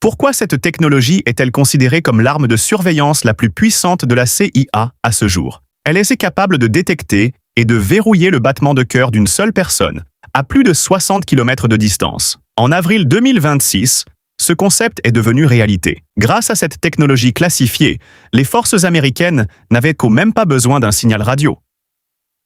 Pourquoi cette technologie est-elle considérée comme l'arme de surveillance la plus puissante de la CIA à ce jour? Elle est capable de détecter et de verrouiller le battement de cœur d'une seule personne, à plus de 60 km de distance. En avril 2026, ce concept est devenu réalité. Grâce à cette technologie classifiée, les forces américaines n'avaient même pas besoin d'un signal radio.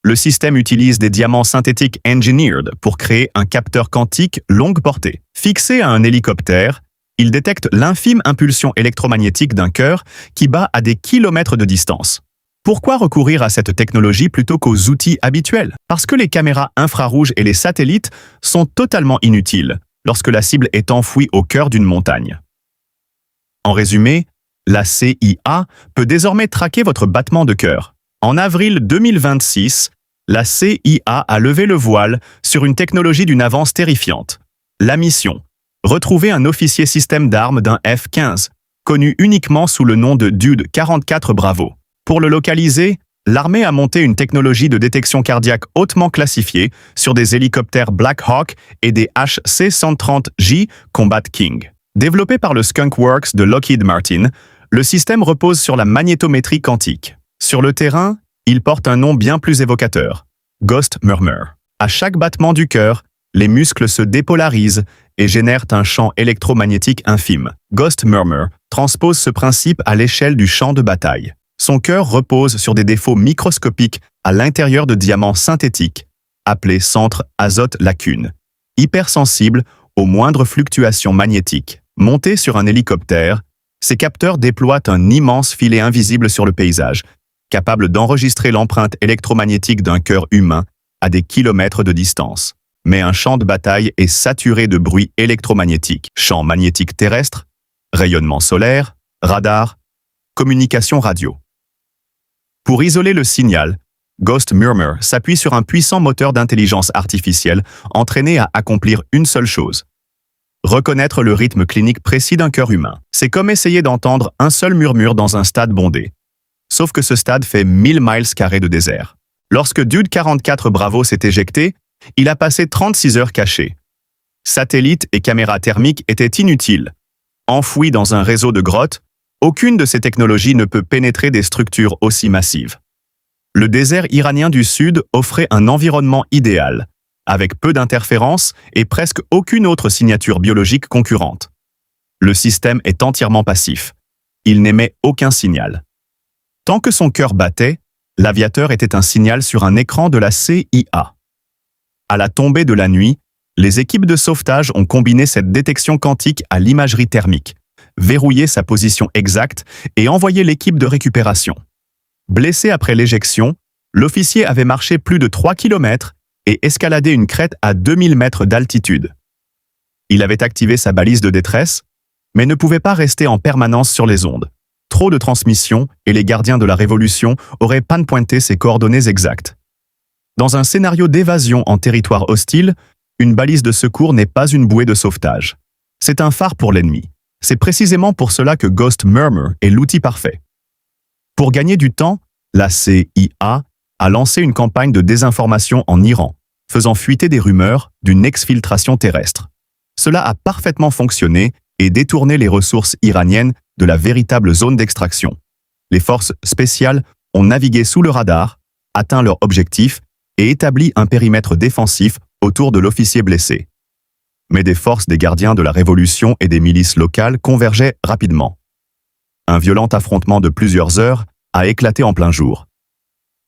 Le système utilise des diamants synthétiques engineered pour créer un capteur quantique longue portée. Fixé à un hélicoptère, il détecte l'infime impulsion électromagnétique d'un cœur qui bat à des kilomètres de distance. Pourquoi recourir à cette technologie plutôt qu'aux outils habituels? Parce que les caméras infrarouges et les satellites sont totalement inutiles lorsque la cible est enfouie au cœur d'une montagne. En résumé, la CIA peut désormais traquer votre battement de cœur. En avril 2026, la CIA a levé le voile sur une technologie d'une avance terrifiante. La mission: retrouver un officier système d'armes d'un F-15, connu uniquement sous le nom de Dude 44 Bravo. Pour le localiser, l'armée a monté une technologie de détection cardiaque hautement classifiée sur des hélicoptères Black Hawk et des HC-130J Combat King. Développé par le Skunk Works de Lockheed Martin, le système repose sur la magnétométrie quantique. Sur le terrain, il porte un nom bien plus évocateur: Ghost Murmur. À chaque battement du cœur, les muscles se dépolarisent et génèrent un champ électromagnétique infime. Ghost Murmur transpose ce principe à l'échelle du champ de bataille. Son cœur repose sur des défauts microscopiques à l'intérieur de diamants synthétiques, appelés centres azote-lacune, hypersensibles aux moindres fluctuations magnétiques. Montés sur un hélicoptère, ces capteurs déploient un immense filet invisible sur le paysage, capable d'enregistrer l'empreinte électromagnétique d'un cœur humain à des kilomètres de distance. Mais un champ de bataille est saturé de bruits électromagnétiques, champ magnétique terrestre, rayonnement solaire, radar, communication radio. Pour isoler le signal, Ghost Murmur s'appuie sur un puissant moteur d'intelligence artificielle entraîné à accomplir une seule chose: reconnaître le rythme clinique précis d'un cœur humain. C'est comme essayer d'entendre un seul murmure dans un stade bondé. Sauf que ce stade fait 1000 miles carrés de désert. Lorsque Dude 44 Bravo s'est éjecté, il a passé 36 heures caché. Satellites et caméras thermiques étaient inutiles. Enfouis dans un réseau de grottes, aucune de ces technologies ne peut pénétrer des structures aussi massives. Le désert iranien du Sud offrait un environnement idéal, avec peu d'interférences et presque aucune autre signature biologique concurrente. Le système est entièrement passif. Il n'émet aucun signal. Tant que son cœur battait, l'aviateur était un signal sur un écran de la CIA. À la tombée de la nuit, les équipes de sauvetage ont combiné cette détection quantique à l'imagerie thermique, verrouillé sa position exacte et envoyé l'équipe de récupération. Blessé après l'éjection, l'officier avait marché plus de 3 km et escaladé une crête à 2000 mètres d'altitude. Il avait activé sa balise de détresse, mais ne pouvait pas rester en permanence sur les ondes. Trop de transmissions et les gardiens de la Révolution auraient pinpointé ses coordonnées exactes. Dans un scénario d'évasion en territoire hostile, une balise de secours n'est pas une bouée de sauvetage. C'est un phare pour l'ennemi. C'est précisément pour cela que Ghost Murmur est l'outil parfait. Pour gagner du temps, la CIA a lancé une campagne de désinformation en Iran, faisant fuiter des rumeurs d'une exfiltration terrestre. Cela a parfaitement fonctionné et détourné les ressources iraniennes de la véritable zone d'extraction. Les forces spéciales ont navigué sous le radar, atteint leur objectif et établi un périmètre défensif autour de l'officier blessé. Mais des forces des gardiens de la Révolution et des milices locales convergeaient rapidement. Un violent affrontement de plusieurs heures a éclaté en plein jour.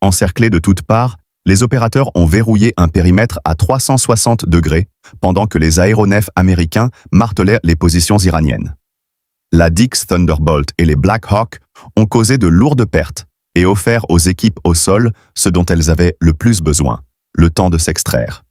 Encerclés de toutes parts, les opérateurs ont verrouillé un périmètre à 360 degrés pendant que les aéronefs américains martelaient les positions iraniennes. La Dix Thunderbolt et les Black Hawk ont causé de lourdes pertes et offert aux équipes au sol ce dont elles avaient le plus besoin: le temps de s'extraire.